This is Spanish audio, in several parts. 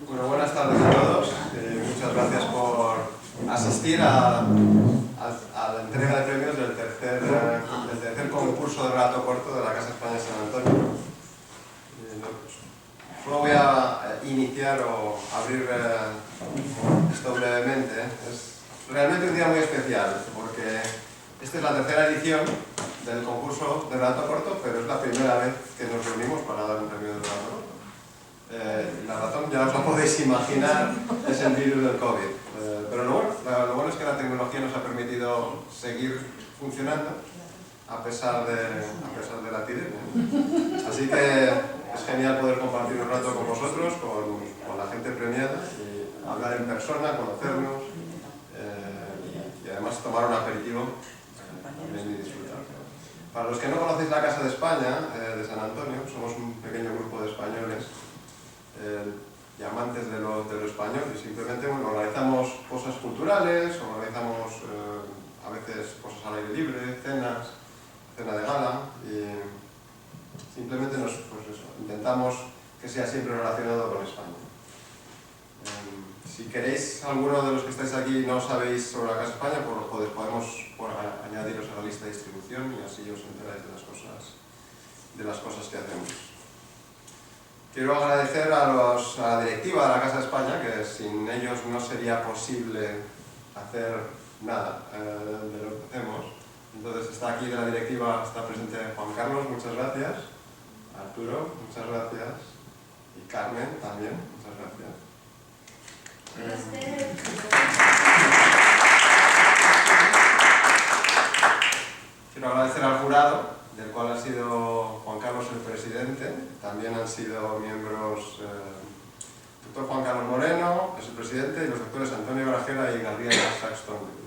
Bueno, buenas tardes a todos. Muchas gracias por asistir a la entrega de premios del tercer concurso de relato corto de la Casa España San Antonio. Solo voy a iniciar o abrir esto brevemente. Es realmente un día muy especial porque esta es la tercera edición del concurso de relato corto, pero es la primera vez que nos reunimos para dar un premio de relato corto. La razón ya os la podéis imaginar, es el virus del COVID. Pero lo bueno es que la tecnología nos ha permitido seguir funcionando a pesar de la epidemia. Así que es genial poder compartir un rato con vosotros, con la gente premiada, y hablar en persona, conocernos y además tomar un aperitivo también y disfrutar. Para los que no conocéis la Casa de España de San Antonio, somos un pequeño grupo de españoles y amantes de lo español, y simplemente organizamos cosas culturales, organizamos a veces cosas al aire libre, cena de gala, y simplemente intentamos que sea siempre relacionado con España. Si queréis, alguno de los que estáis aquí no sabéis sobre la Casa de España, podemos añadiros a la lista de distribución y así os enteráis de las cosas que hacemos. Quiero agradecer a la directiva de la Casa de España, que sin ellos no sería posible hacer nada de lo que hacemos. Entonces está aquí de la directiva, está presente Juan Carlos, muchas gracias. Arturo, muchas gracias. Y Carmen también, muchas gracias. Quiero agradecer al jurado, del cual ha sido Juan Carlos el presidente. También han sido miembros el doctor Juan Carlos Moreno, es el presidente, y los doctores Antonio Grajera y Gabriela Saxton.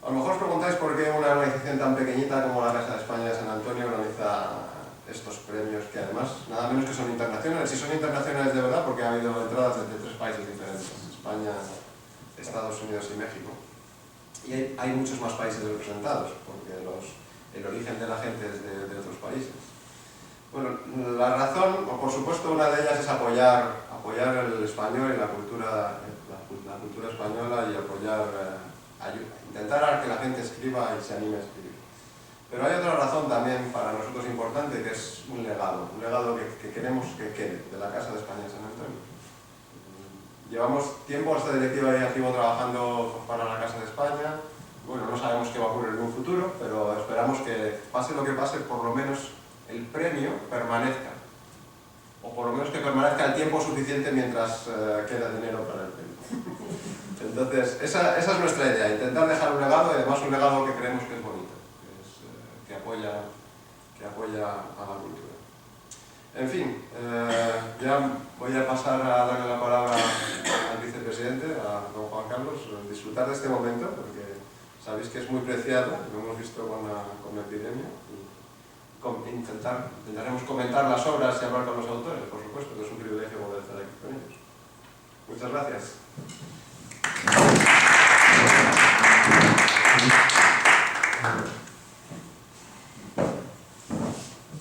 A lo mejor os preguntáis por qué una organización tan pequeñita como la Casa de España de San Antonio organiza estos premios, que además nada menos que son internacionales. Y son internacionales de verdad porque ha habido entradas desde 3 países diferentes: España, Estados Unidos y México. Y hay muchos más países representados, porque el origen de la gente es de otros países. Bueno, la razón, o por supuesto una de ellas, es apoyar el español y la cultura española, y intentar que la gente escriba y se anime a escribir. Pero hay otra razón también para nosotros importante, que es un legado que queremos que quede de la Casa de España de San Antonio. Llevamos tiempo, esta directiva ya estuvo trabajando para la Casa de España. Bueno, no sabemos qué va a ocurrir en un futuro, pero esperamos que pase lo que pase, por lo menos el premio permanezca. O por lo menos que permanezca el tiempo suficiente mientras queda dinero para el premio. Entonces, esa es nuestra idea, intentar dejar un legado, y además un legado que creemos que es bonito, que apoya a la cultura. En fin, ya voy a pasar a darle la palabra al vicepresidente, a don Juan Carlos, disfrutar de este momento, porque sabéis que es muy preciado, lo hemos visto con la epidemia, y intentaremos comentar las obras y hablar con los autores, por supuesto, que es un privilegio poder estar aquí con ellos. Muchas gracias.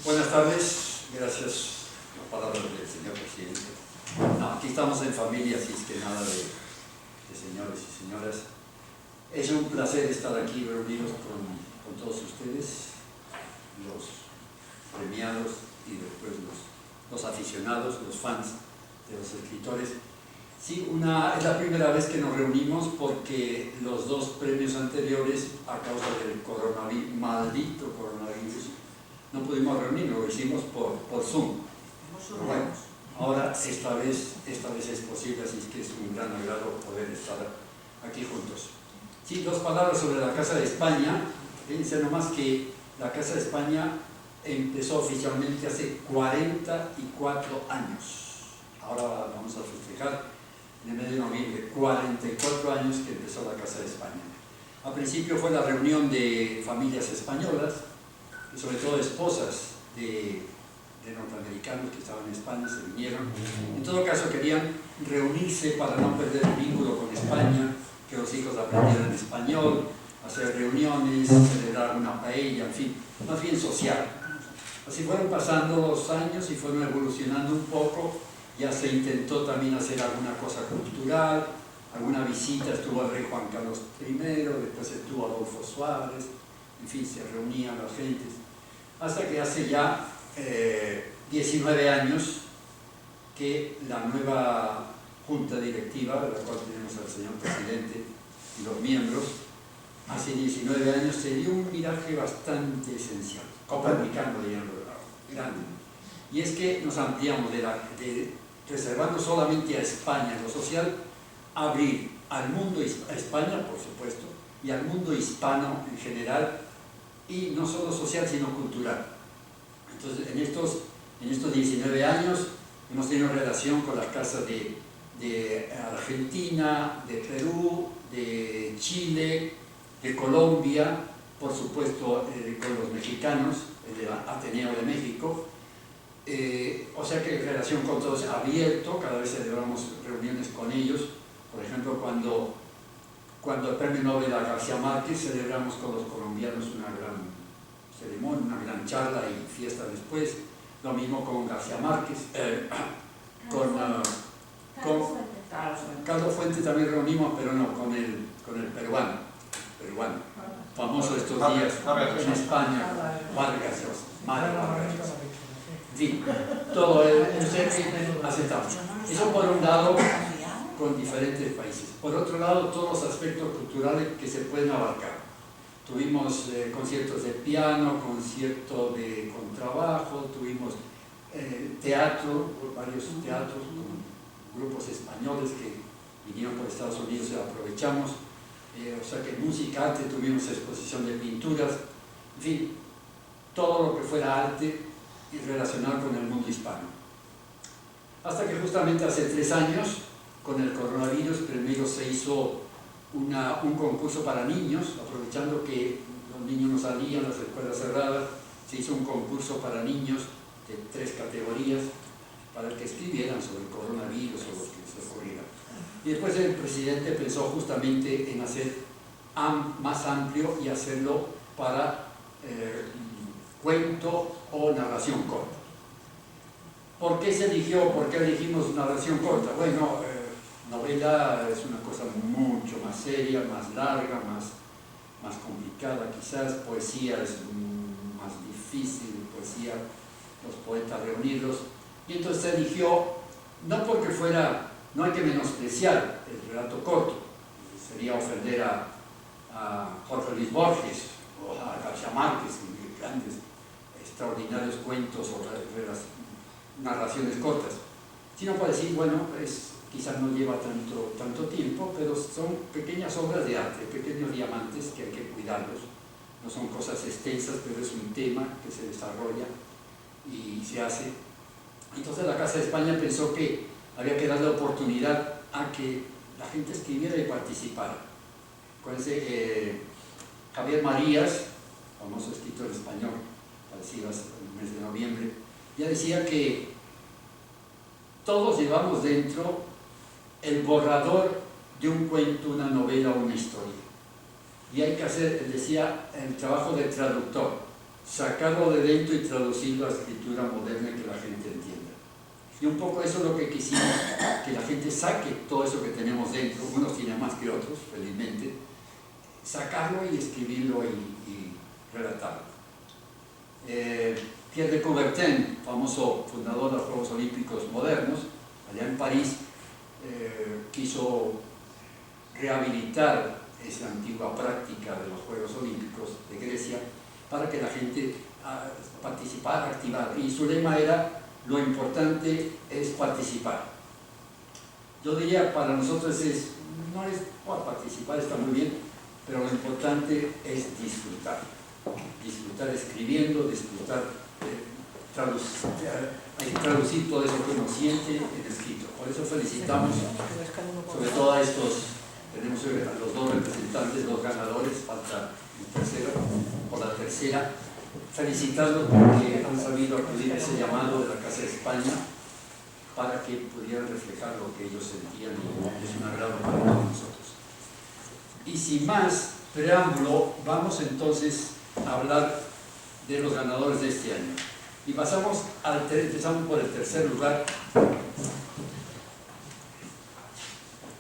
Buenas tardes, gracias por la palabra del señor presidente. Aquí estamos en familia, así es que nada de señores y señoras. Es un placer estar aquí reunidos con todos ustedes, los premiados y después los aficionados, los fans de los escritores. Sí, es la primera vez que nos reunimos porque los 2 premios anteriores, a causa del maldito coronavirus, no pudimos reunirnos, lo hicimos por Zoom. Pero bueno, ahora esta vez es posible, así es que es un gran agrado poder estar aquí juntos. Sí, 2 palabras sobre la Casa de España. Fíjense nomás que la Casa de España empezó oficialmente hace 44 años. Ahora vamos a festejar en el mes de noviembre 44 años que empezó la Casa de España. Al principio fue la reunión de familias españolas, y sobre todo esposas de norteamericanos que estaban en España, se vinieron. En todo caso querían reunirse para no perder el vínculo con España, que los hijos aprendieran español, hacer reuniones, celebrar una paella, en fin, más bien social. Así fueron pasando los años y fueron evolucionando un poco. Ya se intentó también hacer alguna cosa cultural, alguna visita, estuvo el rey Juan Carlos I, después estuvo Adolfo Suárez, en fin, se reunían las gentes. Hasta que hace ya 19 años que la nueva junta directiva, de la cual tenemos al señor presidente y los miembros, hace 19 años se dio un viraje bastante esencial, copernicano, digamos, grande. Y es que nos ampliamos reservando solamente a España lo social, abrir al mundo, a España por supuesto, y al mundo hispano en general, y no solo social sino cultural. Entonces en estos 19 años hemos tenido relación con las casas de Argentina, de Perú, de Chile, de Colombia, por supuesto con los mexicanos, el de Ateneo de México. O sea que relación con todos abierto, cada vez celebramos reuniones con ellos. Por ejemplo, cuando el premio Nobel a García Márquez, celebramos con los colombianos una gran ceremonia, una gran charla y fiesta después. Lo mismo con García Márquez, Carlos Fuentes también reunimos, pero no, con el peruano, famoso estos días en España, Vargas Llosa. En fin, todo el aceptamos. Eso por un lado, con diferentes países. Por otro lado, todos los aspectos culturales que se pueden abarcar. Tuvimos conciertos de piano, conciertos de contrabajo, tuvimos teatro, varios teatros con grupos españoles que vinieron por Estados Unidos y aprovechamos. O sea que música, arte, tuvimos exposición de pinturas, en fin, todo lo que fuera arte y relacionado con el mundo hispano. Hasta que justamente hace 3 años, con el coronavirus, primero se hizo un concurso para niños, aprovechando que los niños no salían, las escuelas cerradas, se hizo un concurso para niños de 3 categorías para que escribieran sobre el coronavirus o lo que se ocurriera. Y después el presidente pensó justamente en hacer más amplio y hacerlo para cuento o narración corta. ¿Por qué se eligió? ¿Por qué elegimos narración corta? Bueno, novela es una cosa mucho más seria, más larga, más complicada quizás. Poesía es más difícil, poesía, los poetas reunirlos. Y entonces se eligió, no porque fuera, no hay que menospreciar el relato corto, sería ofender a Jorge Luis Borges o a García Márquez, grandes, extraordinarios cuentos o narraciones cortas, sino para decir, bueno, quizás no lleva tanto tiempo, pero son pequeñas obras de arte, pequeños diamantes que hay que cuidarlos. No son cosas extensas, pero es un tema que se desarrolla y se hace. Entonces la Casa de España pensó que había que darle oportunidad a que la gente escribiera y participara. Acuérdense que Javier Marías, famoso escritor español, fallecido hace el mes de noviembre, ya decía que todos llevamos dentro el borrador de un cuento, una novela o una historia. Y hay que hacer, él decía, el trabajo de traductor, sacarlo de dentro y traducirlo a escritura moderna que la gente entienda. Y un poco eso es lo que quisimos, que la gente saque todo eso que tenemos dentro, unos tienen más que otros, felizmente, sacarlo y escribirlo y relatarlo. Pierre de Coubertin, famoso fundador de los Juegos Olímpicos modernos, allá en París, quiso rehabilitar esa antigua práctica de los Juegos Olímpicos de Grecia para que la gente participara, activara. Y su lema era: lo importante es participar. Yo diría, para nosotros no es participar, está muy bien, pero lo importante es disfrutar. Disfrutar escribiendo, disfrutar traducir todo eso que uno siente en escrito. Por eso felicitamos sobre todo a estos, tenemos a los 2 representantes, 2 ganadores, falta el tercero, por la tercera. Felicitarlos porque han sabido acudir a ese llamado de la Casa de España para que pudieran reflejar lo que ellos sentían, y es un agrado para todos nosotros. Y sin más preámbulo, vamos entonces a hablar de los ganadores de este año. Y pasamos empezamos por el tercer lugar.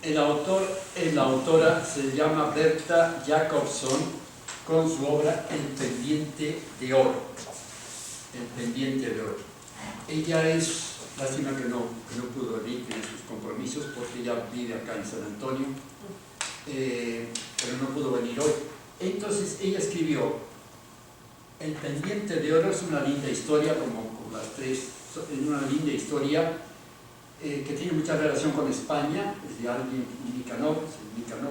La autora se llama Berta Jacobson, con su obra El pendiente de oro. El pendiente de oro. Ella es, lástima que no pudo venir, tiene sus compromisos, porque ella vive acá en San Antonio, pero no pudo venir hoy. Entonces ella escribió El pendiente de oro. Es una linda historia, como las tres, una linda historia que tiene mucha relación con España. Es de alguien, Nicanor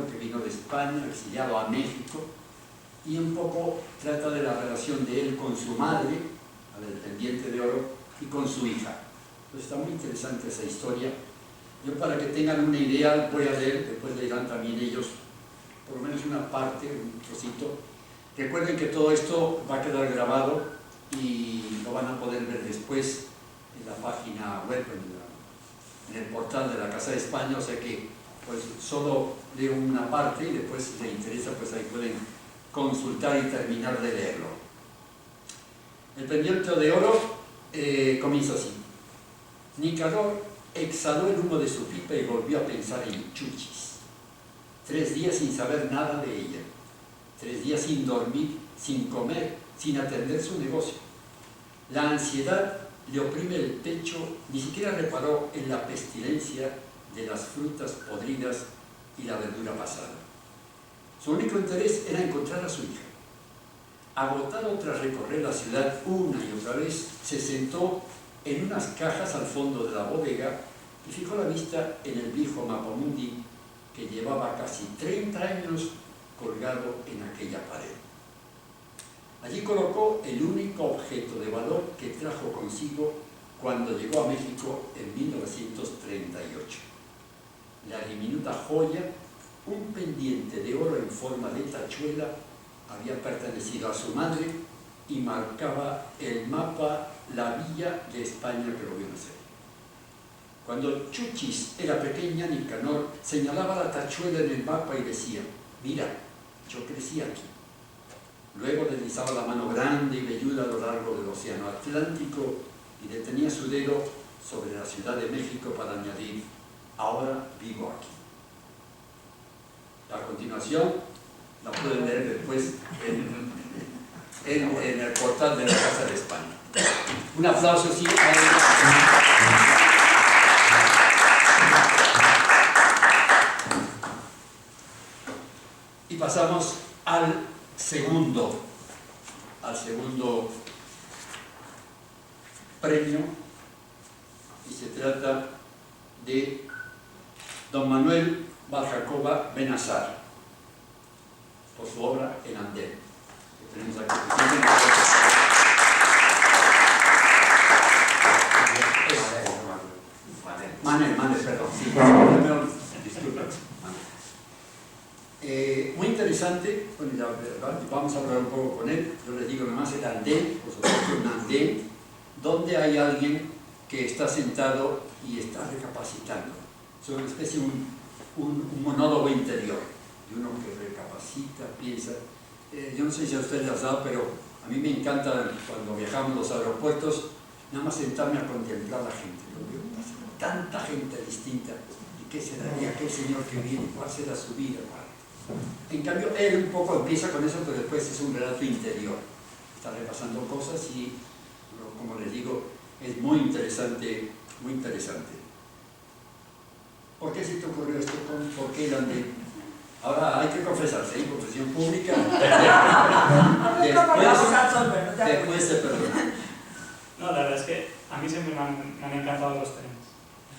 que vino de España, exiliado a México, y un poco trata de la relación de él con su madre, la del pendiente de oro, y con su hija. Entonces está muy interesante esa historia. Yo, para que tengan una idea, voy a leer, después leerán también ellos, por lo menos una parte, un trocito. Recuerden que todo esto va a quedar grabado y lo van a poder ver después en la página web, en el portal de la Casa de España, o sea que pues solo leo una parte y después, si les interesa, pues ahí pueden consultar y terminar de leerlo. El pendiente de oro comienza así. Nicanor exhaló el humo de su pipa y volvió a pensar en Chuchis. 3 días sin saber nada de ella. 3 días sin dormir, sin comer, sin atender su negocio. La ansiedad le oprime el pecho, ni siquiera reparó en la pestilencia de las frutas podridas y la verdura pasada. Su único interés era encontrar a su hija. Agotado tras recorrer la ciudad una y otra vez, se sentó en unas cajas al fondo de la bodega y fijó la vista en el viejo mapamundi que llevaba casi 30 años colgado en aquella pared. Allí colocó el único objeto de valor que trajo consigo cuando llegó a México en 1938. La diminuta joya, un pendiente de oro en forma de tachuela, había pertenecido a su madre y marcaba el mapa la villa de España que lo vio nacer. Cuando Chuchis era pequeña, Nicanor señalaba la tachuela en el mapa y decía: mira, yo crecí aquí. Luego deslizaba la mano grande y velluda a lo largo del océano Atlántico y detenía su dedo sobre la Ciudad de México para añadir: ahora vivo aquí. A continuación, la pueden leer después en el portal de la Casa de España. Un aplauso, sí, a ella. Y pasamos al segundo premio, y se trata de don Manuel Valjacoba Benazar, por su obra El Andén, que tenemos aquí. Manel, perdón, sí, disculpen. Muy interesante. Bueno, ya, vamos a hablar un poco con él. Yo les digo nomás el andén, por supuesto, un andén donde hay alguien que está sentado y está recapacitando. Es una especie de un monólogo interior, de uno que recapacita, piensa. Yo no sé si a ustedes les ha dado, pero a mí me encanta cuando viajamos a los aeropuertos, nada más sentarme a contemplar a la gente. Tanta gente distinta. ¿Y qué será? ¿Y aquel señor que viene? ¿Cuál será su vida? En cambio, él un poco empieza con eso, pero después es un relato interior. Está repasando cosas y, como les digo, es muy interesante, muy interesante. ¿Por qué se te ocurrió esto? ¿Por qué el andén? Ahora hay que confesarse, en confesión pública. Después se perdona. No, la verdad es que a mí siempre me han encantado los trenes.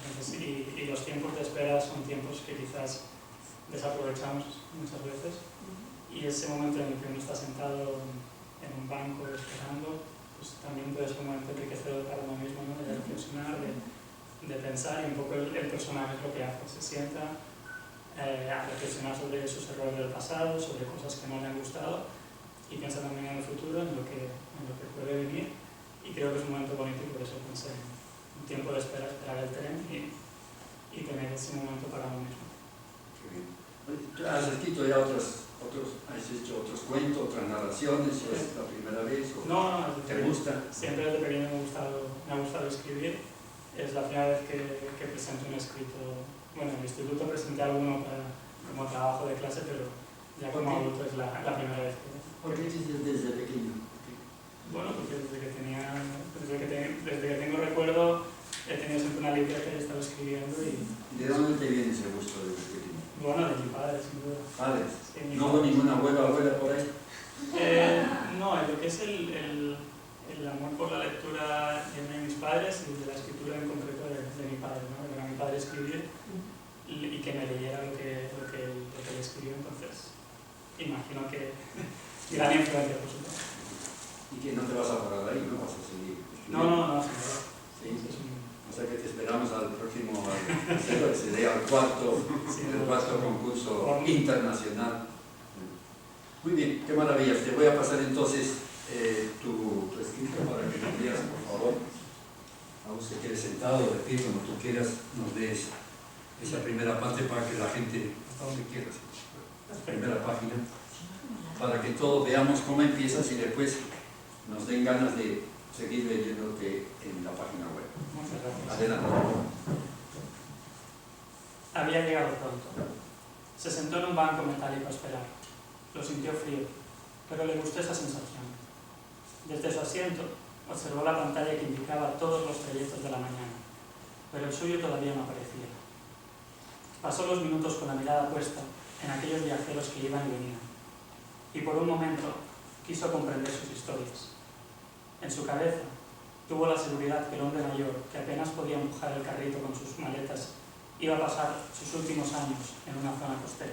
Entonces, y los tiempos de espera son tiempos que quizás desaprovechamos muchas veces, y ese momento en el que uno está sentado en un banco esperando, pues también puede ser un momento enriquecedor para uno mismo, ¿no? De reflexionar, de pensar, y un poco el personaje es lo que hace, se sienta a reflexionar sobre sus errores del pasado, sobre cosas que no le han gustado, y piensa también en el futuro, en lo que puede venir, y creo que es un momento bonito, y por eso pensé en un tiempo de espera, esperar el tren y tener ese momento para uno mismo. Qué bien. Has escrito ya otras ¿Has hecho otros cuentos, otras narraciones? ¿O es la primera vez? ¿O No, te gusta? Siempre desde pequeño me ha gustado escribir. Es la primera vez que presento un escrito. Bueno, en el instituto presenté alguno como trabajo de clase, pero ya como adulto es la primera vez que... ¿Por qué dices desde pequeño? Bueno, porque desde que tengo recuerdo he tenido siempre una libreta y he estado escribiendo y... ¿De dónde te viene ese gusto desde pequeño? Bueno, de mi padre, sin duda. ¿Padres? Sí, ¿No hubo ninguna abuela por ahí? No, lo que es el amor por la lectura de mis padres y de la escritura en concreto de mi padre, ¿no? De ver a mi padre escribir y que me leyera lo que él escribió, entonces imagino que gran influencia, por supuesto. Y que no te vas a parar ahí, ¿no? Vas a seguir. No, sin duda. Sí. O sea que te esperamos al próximo, sería el cuarto concurso internacional. Muy bien, qué maravilla. Te voy a pasar entonces tu escrito para que nos leas, por favor. Aún se quede sentado, de pie, como tú quieras, nos des esa primera parte para que la gente, hasta donde quieras, la primera página, para que todos veamos cómo empiezas y después nos den ganas de seguir leyéndote en la página web. Muchas gracias. Adelante. Había llegado pronto. Se sentó en un banco metálico a esperar. Lo sintió frío, pero le gustó esa sensación. Desde su asiento, observó la pantalla que indicaba todos los trayectos de la mañana, pero el suyo todavía no aparecía. Pasó los minutos con la mirada puesta en aquellos viajeros que iban y venían, y por un momento quiso comprender sus historias. En su cabeza tuvo la seguridad que el hombre mayor, que apenas podía empujar el carrito con sus maletas, iba a pasar sus últimos años en una zona costera.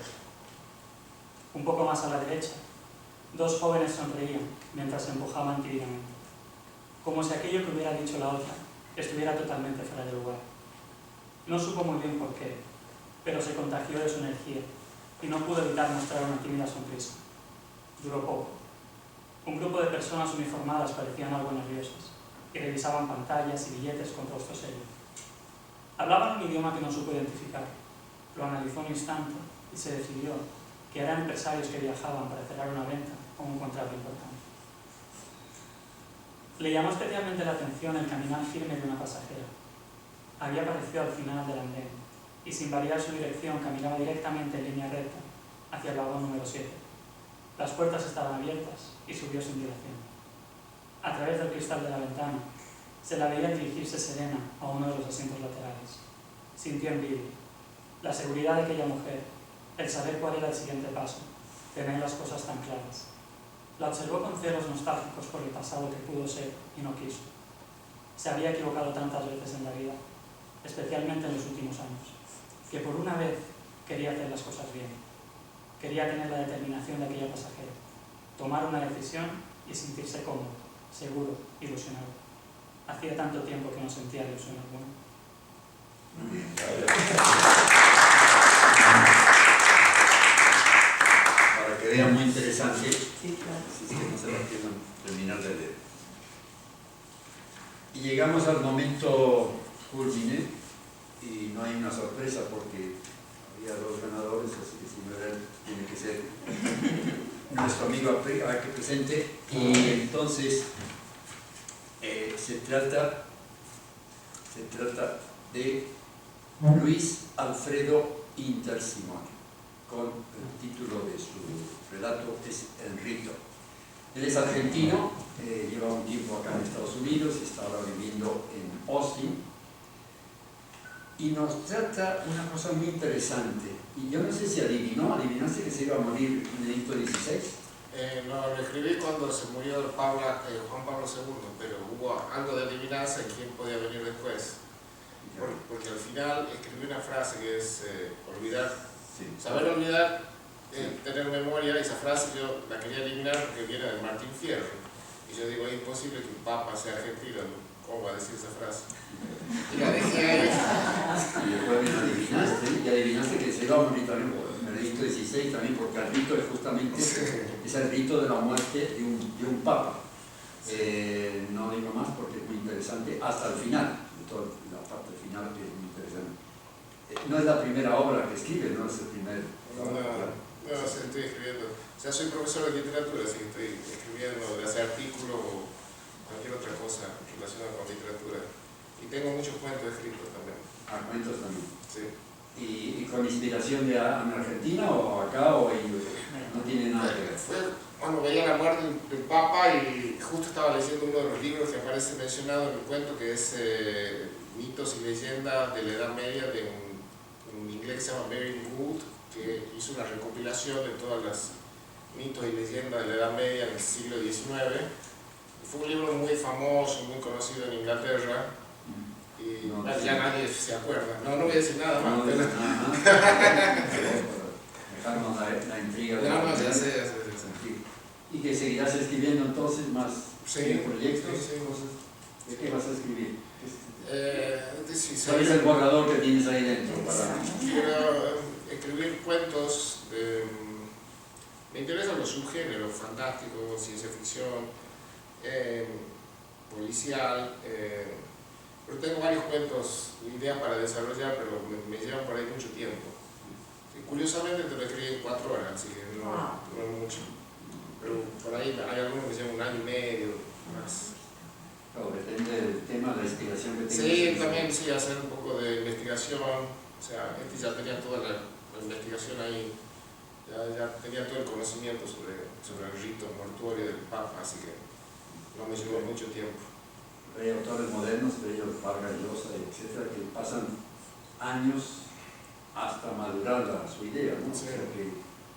Un poco más a la derecha, dos jóvenes sonreían mientras se empujaban tímidamente, como si aquello que hubiera dicho la otra estuviera totalmente fuera de lugar. No supo muy bien por qué, pero se contagió de su energía y no pudo evitar mostrar una tímida sonrisa. Duró poco. Un grupo de personas uniformadas parecían algo nerviosas y revisaban pantallas y billetes con rostro serio. Hablaban un idioma que no supo identificar. Lo analizó un instante y se decidió que eran empresarios que viajaban para cerrar una venta o un contrato importante. Le llamó especialmente la atención el caminar firme de una pasajera. Había aparecido al final del andén y sin variar su dirección caminaba directamente en línea recta hacia el vagón número 7. Las puertas estaban abiertas y subió sin dilación. A través del cristal de la ventana se la veía dirigirse serena a uno de los asientos laterales. Sintió envidia, la seguridad de aquella mujer, el saber cuál era el siguiente paso, tener las cosas tan claras. La observó con celos nostálgicos por el pasado que pudo ser y no quiso. Se había equivocado tantas veces en la vida, especialmente en los últimos años, que por una vez quería hacer las cosas bien. Quería tener la determinación de aquella pasajera, tomar una decisión y sentirse cómodo, seguro, ilusionado. Hacía tanto tiempo que no sentía ilusión alguna. Para que vean, muy interesante. Sí, claro. Así que no se lo pierdan terminar de leer. Y llegamos al momento culmine y no hay una sorpresa porque había dos ganadores, así que si no era él, tiene que ser nuestro amigo aquí presente. Y entonces se trata de Luis Alfredo Intersimone, con el título de su relato es El Rito. Él es argentino, lleva un tiempo acá en Estados Unidos, está ahora viviendo en Austin, y nos trata una cosa muy interesante. Y yo no sé si adivinaste que se iba a morir Benedicto XVI. No, lo escribí cuando se murió Juan Pablo II, pero hubo algo de adivinanza en quién podía venir después. Porque al final escribí una frase que es olvidar, Sí. saber olvidar, tener memoria. Esa frase yo la quería eliminar porque viene de Martín Fierro. Y yo digo, es imposible que un papa sea argentino, ¿cómo va a decir esa frase? Y la dejé ahí. Y después adivinaste que se iba a morir también por Benedicto XVI, también porque el rito es justamente es el rito de la muerte de un papa. No digo más porque es muy interesante hasta el final, toda la parte final que es muy interesante. No es la primera obra que escribe, no es el primer. No, o sea, estoy escribiendo. O sea, soy profesor de literatura, así que estoy escribiendo, de hacer artículos o cualquier otra cosa relacionada con literatura. Y tengo muchos cuentos escritos también. Ah, cuentos también. Sí. ¿Y con inspiración de Argentina o acá o no tiene nada que ver? Bueno, veía la muerte del Papa y justo estaba leyendo uno de los libros que aparece mencionado en el cuento, que es Mitos y Leyendas de la Edad Media, de un inglés que se llama Mary Gould, que hizo una recopilación de todas las mitos y leyendas de la Edad Media en el siglo XIX. Y fue un libro muy famoso, muy conocido en Inglaterra. Y No, ya nadie se acuerda. No voy a decir nada más. No, dejarnos la intriga. No, ya sé. ¿Y que seguirás escribiendo entonces más proyectos? Sí. Cosas? ¿De qué vas a escribir? ¿Cuál es el borrador que tienes ahí dentro? Quiero escribir cuentos. Me interesan los subgéneros, fantástico, ciencia ficción, policial. Pero tengo varios cuentos, ideas para desarrollar, pero me llevan por ahí mucho tiempo. Curiosamente te lo escribí en 4 horas, así que no es mucho. Pero por ahí hay algunos que llevan 1 año y medio, más. Claro, depende del tema, la inspiración que tengas. Sí, también sí, hacer un poco de investigación. O sea, ya tenía toda la investigación ahí, ya tenía todo el conocimiento sobre el rito mortuorio del Papa, así que no me llevó mucho tiempo. Hay autores modernos, de ellos Vargas Llosa, etcétera, que pasan años hasta madurar su idea, ¿no? Sí. O sea que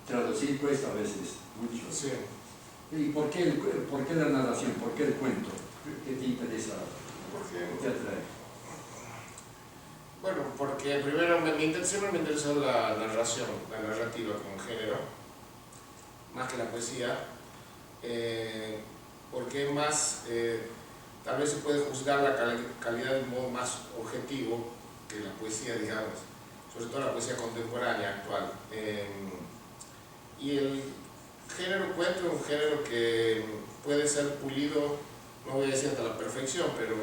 traducir cuesta a veces mucho. Sí. ¿Y por qué la narración? ¿Por qué el cuento? ¿Qué te interesa? ¿Qué te atrae? Bueno, porque primero siempre me interesó la narración, la narrativa como género, más que la poesía, porque es más, tal vez se puede juzgar la calidad de un modo más objetivo que la poesía, digamos, sobre todo la poesía contemporánea, actual. Y el género cuento es un género que puede ser pulido, no voy a decir hasta la perfección, pero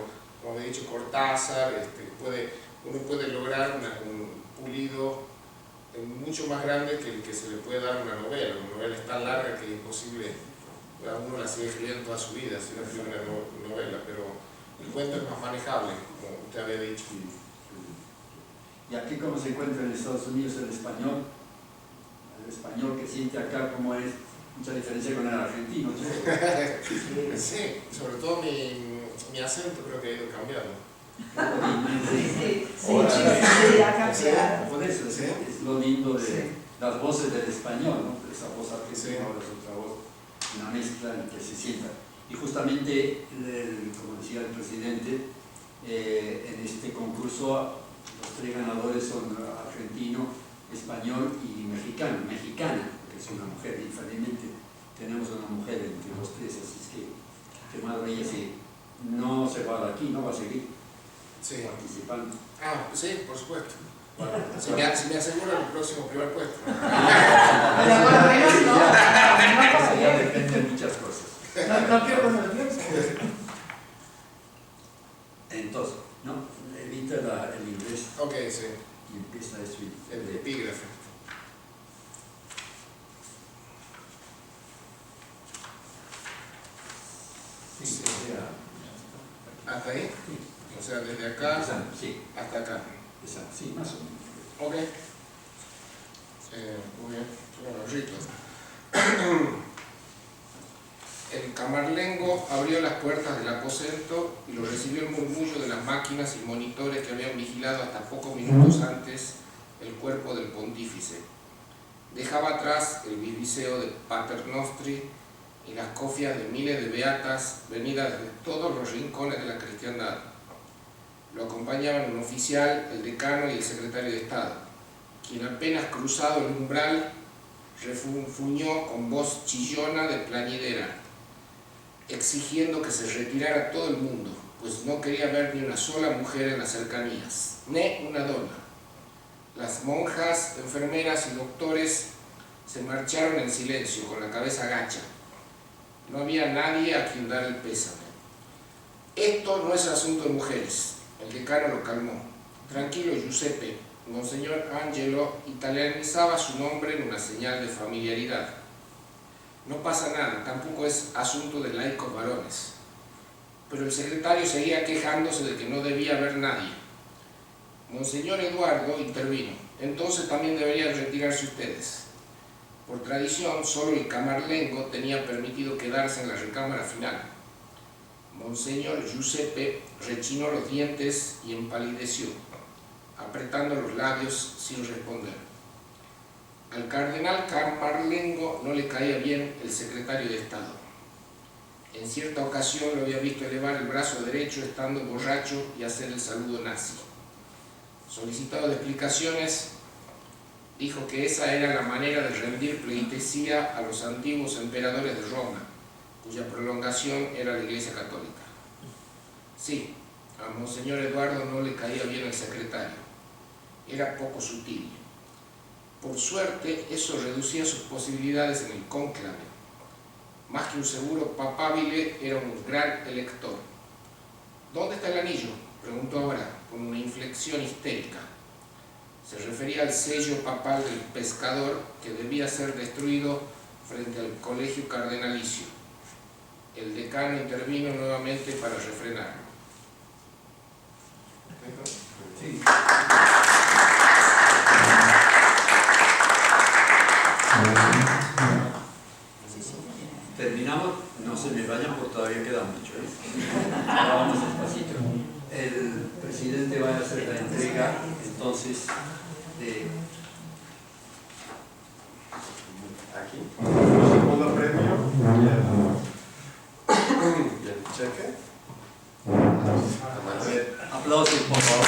como he dicho Cortázar, uno puede lograr un pulido mucho más grande que el que se le puede dar a una novela. Una novela es tan larga que es imposible, uno la sigue escribiendo toda su vida si no escribe una novela, pero el cuento es más manejable, como usted había dicho. ¿Y aquí cómo se encuentra en Estados Unidos el español? El español que siente acá, ¿cómo es? Mucha diferencia con el argentino, ¿no? Sí, sobre todo mi acento creo que ha ido cambiando. Por eso es lo lindo de las voces del español, ¿no? Esa voz argentina, ahora es otra voz, una mezcla en que se sienta. Y justamente, como decía el presidente, en este concurso los 3 ganadores son argentino, español y mexicana, porque es una mujer, diferentemente tenemos una mujer entre los 3, así es que Madre ella no se va de aquí, no va a seguir participando. Ah, sí, por supuesto. Si me aseguran el próximo primer puesto. Ya depende de muchas cosas. No quiero con el tiempo. Entonces, no, evita el inglés Ok, sí. y empieza a escribir. El epígrafe. Sí, o sea, ¿Hasta ahí? sí. O sea, desde acá Sí, hasta acá. sí, más o menos. Ok. Muy bien. Bueno, ritos. El camarlengo abrió las puertas del aposento y lo recibió el murmullo de las máquinas y monitores que habían vigilado hasta pocos minutos antes el cuerpo del pontífice. Dejaba atrás el bisbiseo de Pater Nostri y las cofias de miles de beatas venidas de todos los rincones de la cristiandad. Lo acompañaban un oficial, el decano y el secretario de Estado, quien apenas cruzado el umbral refunfuñó con voz chillona de plañidera, exigiendo que se retirara todo el mundo, pues no quería ver ni una sola mujer en las cercanías, ni una dona. Las monjas, enfermeras y doctores se marcharon en silencio, con la cabeza gacha. No había nadie a quien dar el pésame. Esto no es asunto de mujeres. El decano lo calmó. Tranquilo, Giuseppe, Monseñor Angelo italianizaba su nombre en una señal de familiaridad. No pasa nada, tampoco es asunto de laicos varones. Pero el secretario seguía quejándose de que no debía haber nadie. Monseñor Eduardo intervino. Entonces también deberían retirarse ustedes. Por tradición, solo el camarlengo tenía permitido quedarse en la recámara final. Monseñor Giuseppe rechinó los dientes y empalideció, apretando los labios sin responder. Al cardenal camarlengo no le caía bien el secretario de Estado. En cierta ocasión lo había visto elevar el brazo derecho estando borracho y hacer el saludo nazi. Solicitado de explicaciones, dijo que esa era la manera de rendir pleitesía a los antiguos emperadores de Roma, cuya prolongación era la Iglesia Católica. Sí, a Monseñor Eduardo no le caía bien el secretario. Era poco sutil. Por suerte, eso reducía sus posibilidades en el cónclave. Más que un seguro papabile, era un gran elector. ¿Dónde está el anillo?, preguntó ahora, con una inflexión histérica. Se refería al sello papal del pescador que debía ser destruido frente al colegio cardenalicio. El decano intervino nuevamente para refrenarlo. Sí. Terminamos, no se me vayan porque todavía queda mucho, Ahora vamos despacito. El presidente va a hacer la entrega entonces de... Aquí, el segundo premio y el cheque. Aplausos, por favor.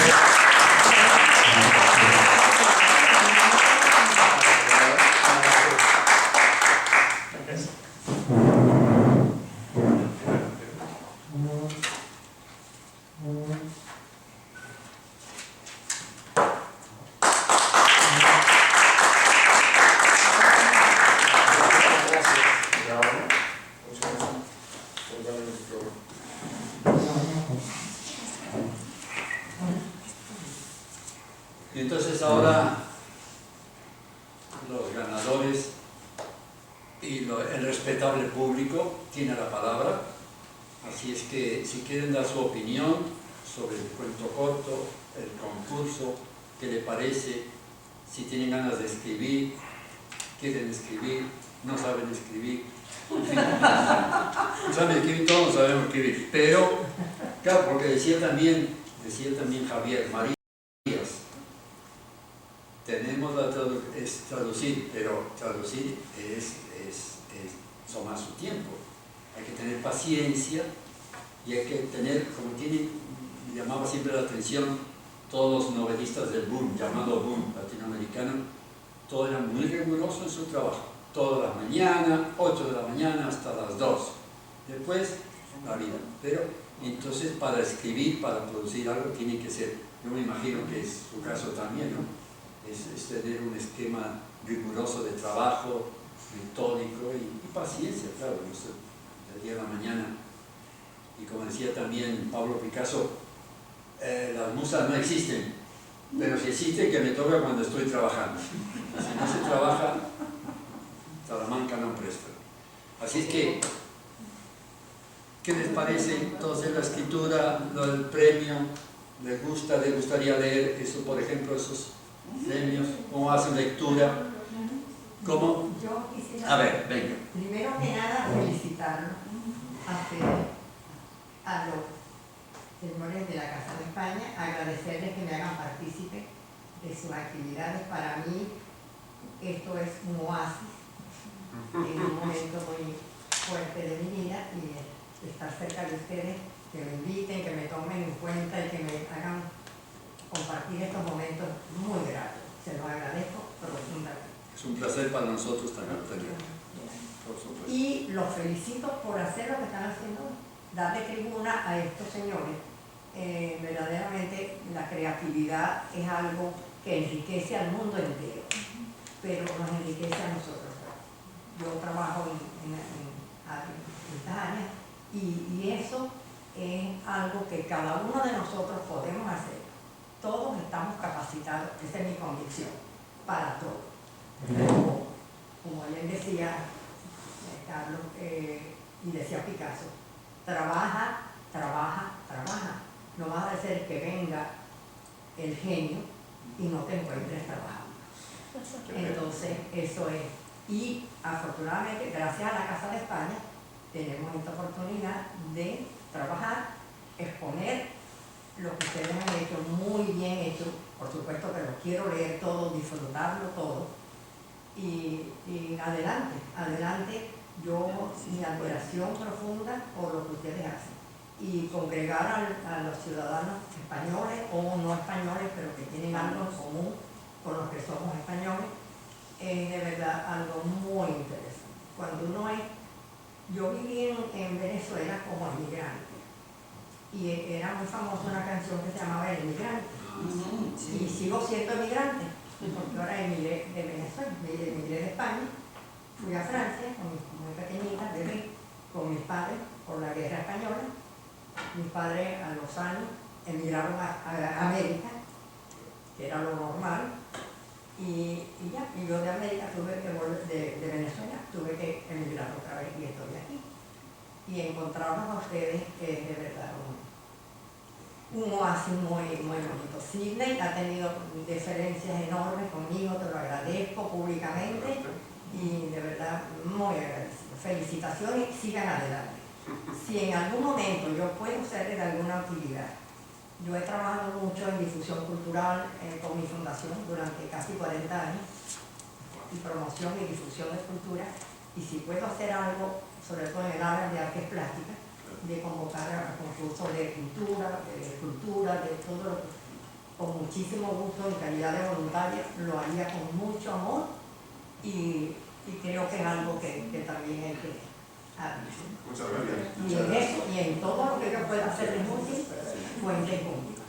Y entonces ahora los ganadores y el respetable público tiene la palabra, así es que si quieren dar su opinión sobre el cuento corto, el concurso, qué le parece, si tienen ganas de escribir, quieren escribir, no saben escribir, en fin, saben escribir, todos sabemos escribir, pero claro, porque decía también Javier María, tenemos es traducir, pero traducir toma su tiempo. Hay que tener paciencia y hay que tener, como llamaba siempre la atención todos los novelistas del boom, llamado boom latinoamericano, todos eran muy rigurosos en su trabajo. Toda la mañana, 8 de la mañana hasta las 2. Después, la vida. Pero entonces para escribir, para producir algo, tiene que ser, yo me imagino que es su caso también, ¿no? Es tener un esquema riguroso de trabajo, metódico y paciencia, claro, del día a la mañana. Y como decía también Pablo Picasso, las musas no existen, pero si existen, que me toca cuando estoy trabajando. Si no se trabaja, Salamanca no presta. Así es que, ¿qué les parece entonces la escritura, el premio? ¿Les gustaría leer eso, por ejemplo, esos premios? ¿Cómo hacen lectura? ¿Cómo? Yo quisiera, A ver, venga. primero que nada, felicitarlos a los señores de la Casa de España, agradecerles que me hagan partícipe de sus actividades. Para mí, esto es un oasis en un momento muy fuerte de mi vida, y estar cerca de ustedes, que me inviten, que me tomen en cuenta y que me hagan compartir estos momentos muy gratos. Se los agradezco profundamente. Es un placer para nosotros también, por supuesto. Y los felicito por hacer lo que están haciendo, darle tribuna a estos señores. Verdaderamente la creatividad es algo que enriquece al mundo entero, pero nos enriquece a nosotros. Yo trabajo en estas áreas y eso es algo que cada uno de nosotros podemos hacer. Todos estamos capacitados. necesitado, esa es mi convicción, para todo. Pero, como bien decía Carlos, y decía Picasso, trabaja, trabaja, trabaja. No va a ser que venga el genio y no te encuentres trabajando. Entonces, eso es. Y afortunadamente, gracias a la Casa de España, tenemos esta oportunidad de trabajar, exponer lo que ustedes han hecho, muy bien hecho. Por supuesto que lo quiero leer todo, disfrutarlo todo. Y adelante, adelante. Yo, mi admiración profunda por lo que ustedes hacen. Y congregar a los ciudadanos españoles o no españoles, pero que tienen algo en común con los que somos españoles, es de verdad algo muy interesante. Cuando uno es... Yo viví en Venezuela como inmigrante y era muy famosa una canción que se llamaba El Inmigrante. Y sigo siendo emigrante, porque ahora emigré de Venezuela, emigré de España, fui a Francia, muy pequeñita, bebé, con mis padres por la guerra española. Mis padres a los años emigraron a América, que era lo normal, y yo de América tuve que volver, de Venezuela tuve que emigrar otra vez y estoy aquí. Y encontrarnos a ustedes es de verdad un oasis muy, muy bonito. Sidney ha tenido diferencias enormes conmigo, te lo agradezco públicamente y de verdad muy agradecido. Felicitaciones, sigan adelante. Si en algún momento yo puedo ser de alguna utilidad, yo he trabajado mucho en difusión cultural con mi fundación durante casi 40 años, y promoción y difusión de cultura, y si puedo hacer algo, sobre todo en el área de artes plásticas, de convocar a concursos de pintura, de escultura, de todo, con muchísimo gusto, en calidad de voluntaria, lo haría con mucho amor, y creo que es algo que también hay que hacer. Muchas gracias. Y en eso, y en todo lo que yo pueda hacer de útil, cuenten conmigo.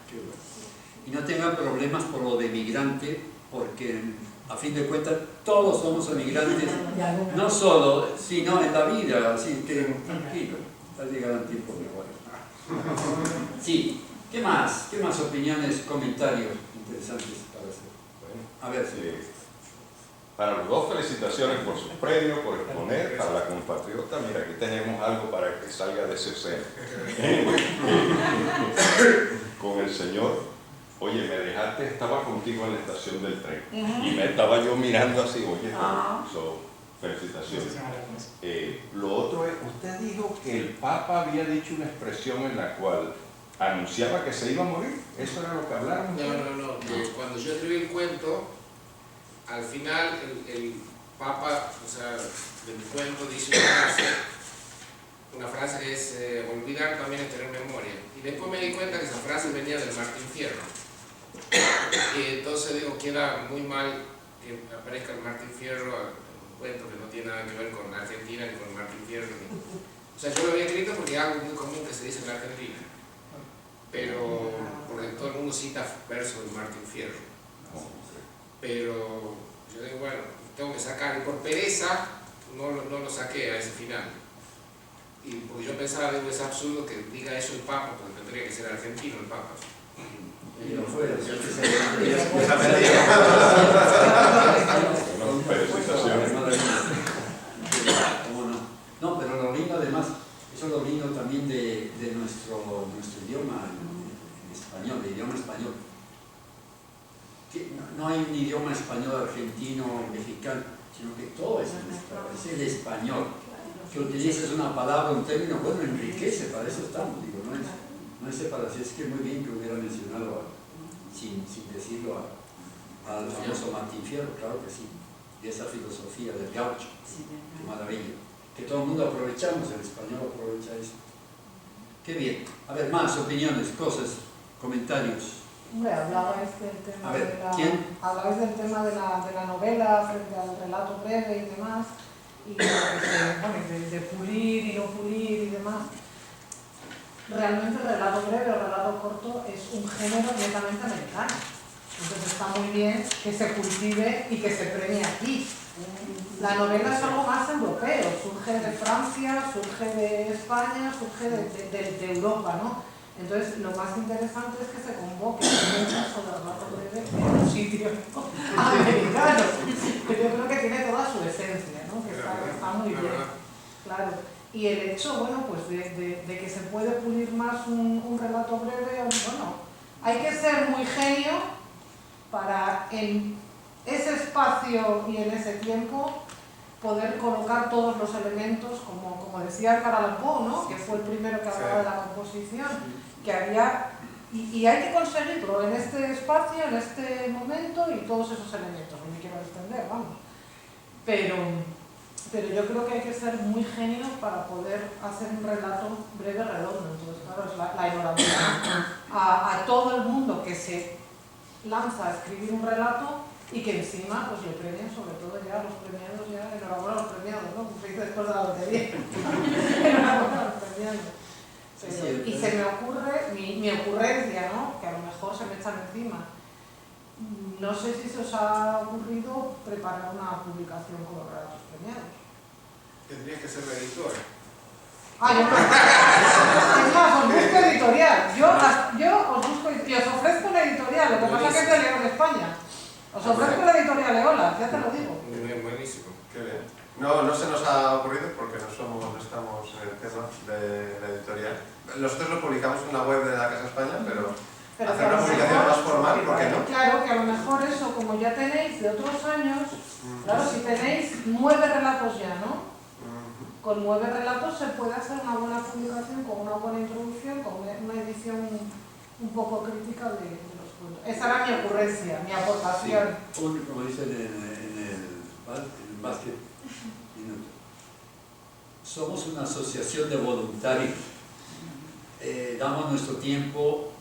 Y no tengan problemas por lo de migrante, porque a fin de cuentas todos somos emigrantes, no solo, sino en la vida, así que tranquilo, va a llegar un tiempo mejor. Sí, ¿qué más? ¿Qué más opiniones, comentarios interesantes para hacer? A ver, Sí. Para los dos, felicitaciones por su premio, por exponer. Para la compatriota, mira, aquí tenemos algo para que salga de ese seno. Con el señor, oye, me dejaste, estaba contigo en la estación del tren y me estaba yo mirando así, oye, felicitaciones. Lo otro es, usted dijo que el Papa había dicho una expresión en la cual anunciaba que se iba a morir. ¿Eso era lo que hablaron? No. Cuando yo escribí el cuento, al final el Papa, o sea, del cuento dice una frase que es olvidar también es tener memoria. Y después me di cuenta que esa frase venía del Martín Fierro. Y entonces digo, queda muy mal que aparezca el Martín Fierro en un cuento que no tiene nada que ver con Argentina ni con Martín Fierro. O sea, yo lo había escrito porque es algo muy común que se dice en la Argentina. Pero, porque todo el mundo cita versos de Martín Fierro. Pero yo digo, bueno, tengo que sacar, y por pereza no lo saqué a ese final. Y porque yo pensaba, digo, es absurdo que diga eso el Papa, porque tendría que ser argentino el Papa. y no fue, Felicitaciones. No, pero lo lindo además, eso es lo lindo también de nuestro idioma en español, de idioma español. Que no hay un idioma español argentino, mexicano, sino que todo es el español. Que utilices una palabra, un término, bueno, enriquece, para eso estamos, digo, no es separación, es que muy bien que hubiera mencionado, sin decirlo, al famoso Martín Fierro, claro que sí, y esa filosofía del gaucho, qué maravilla, que todo el mundo aprovechamos, el español aprovecha eso. Qué bien. A ver, más opiniones, cosas, comentarios. Hombre, hablabais del tema, A ver, ¿quién? Hablabais del tema de la novela frente al relato breve y demás, y de pulir y no pulir y demás. Realmente el relato breve o relato corto es un género netamente americano. Entonces está muy bien que se cultive y que se premie aquí. La novela es algo más europeo, surge de Francia, surge de España, surge de Europa, ¿no? Entonces, lo más interesante es que se convoque muchas sobre el relato breve, pero ficción americano. Pero yo creo que tiene toda su esencia, ¿no? Que está muy bien. Claro. Y el hecho, bueno, pues de que se puede pulir más un relato breve, bueno, hay que ser muy genio para en ese espacio y en ese tiempo poder colocar todos los elementos, como decía Edgar Allan Poe, ¿no? Que fue el primero que hablaba de la composición, que había, y hay que conseguirlo en este espacio, en este momento y todos esos elementos, no me quiero extender, vamos. Pero yo creo que hay que ser muy genio para poder hacer un relato breve redondo. Entonces, claro, es la enhorabuena a todo el mundo que se lanza a escribir un relato y que encima pues le premian, sobre todo ya los premiados, ya enhorabuena a los premiados, ¿no? Como se dice después de la lotería. Enhorabuena a los premiados. Y se me ocurre, mi ocurrencia, ¿no? Que a lo mejor se me echan encima. No sé si se os ha ocurrido preparar una publicación con los relatos premiados. Tendrías que ser la editora. Es más, os busco editorial. Yo os busco y os ofrezco una editorial. Lo que pasa es que es de León, España. Os ofrezco la editorial Eola, ya te lo digo. Buenísimo. Qué bien. No se nos ha ocurrido porque no estamos en el tema de la editorial. Nosotros lo publicamos en la web de la Casa España, pero hacer una publicación más formal, ¿por qué no? Claro, que a lo mejor eso, como ya tenéis de otros años, claro, si tenéis 9 relatos ya, ¿no? Con 9 relatos se puede hacer una buena publicación, con una buena introducción, con una edición un poco crítica de los cuentos. Esa era mi ocurrencia, mi aportación. Sí, como dicen en el básquet, somos una asociación de voluntarios. Damos nuestro tiempo,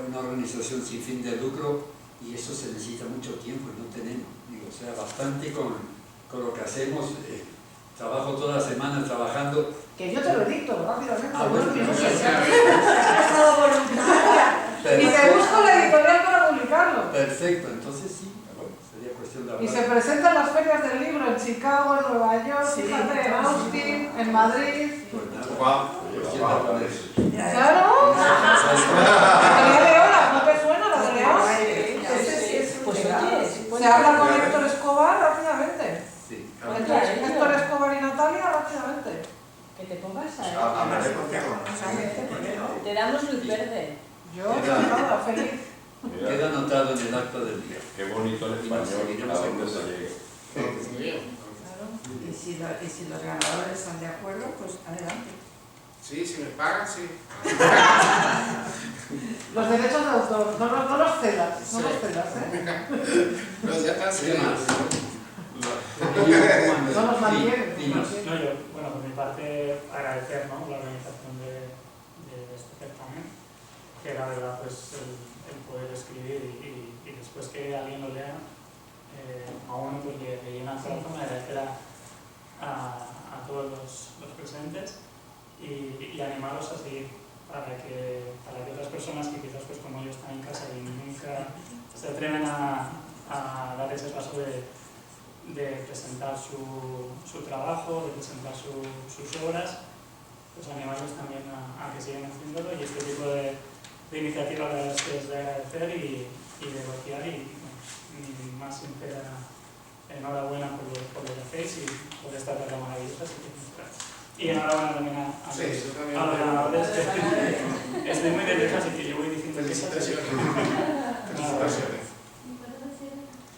una organización sin fin de lucro, y eso se necesita mucho tiempo y no tenemos. Digo, o sea, bastante con lo que hacemos. Trabajo toda la semana trabajando. Que yo te lo dicto rápidamente. Bueno, y te busco la editorial para publicarlo. Perfecto, entonces sí, bueno, sería cuestión de hablar. Y se presentan las ferias del libro en Chicago, en Nueva York, fíjate, en Austin, en Madrid. Pues nada, Guau. ¡Claro! La de León, ¿no te suena la de León? Se habla con Héctor Escobar rápidamente. sí. Héctor Escobar y Natalia rápidamente. Que te pongas Hablaré contigo. Te damos luz verde. Yo, encantada, feliz. Mira, Queda anotado en el acta del día. qué bonito el español, a dónde se llega. Muy bien. Y si los ganadores están de acuerdo, pues adelante. Sí, si me pagan, sí. Los derechos de autor, no los cedas, no los cedas, ¿eh? No, ya están serios. No los mantienes. No, yo, bueno, por mi parte, agradecer, ¿no?, la organización de este certamen, que la verdad, pues, el poder escribir y después que alguien lo lea, a uno pues le llena el corazón. Agradecer a todos los presentes y animarlos a seguir para que otras personas que quizás, pues, como yo, están en casa y nunca se atreven a dar ese paso de presentar su trabajo, de presentar sus obras, pues animarlos también a que sigan haciéndolo. Y este tipo de iniciativa, la verdad, es de agradecer y de elogiar, y mi más sincera enhorabuena por lo que hacéis y por esta tarea maravillosa. Y enhorabuena también a los ganadores. Estoy muy derecho, así que yo voy diciendo que Felicitaciones. Felicitaciones.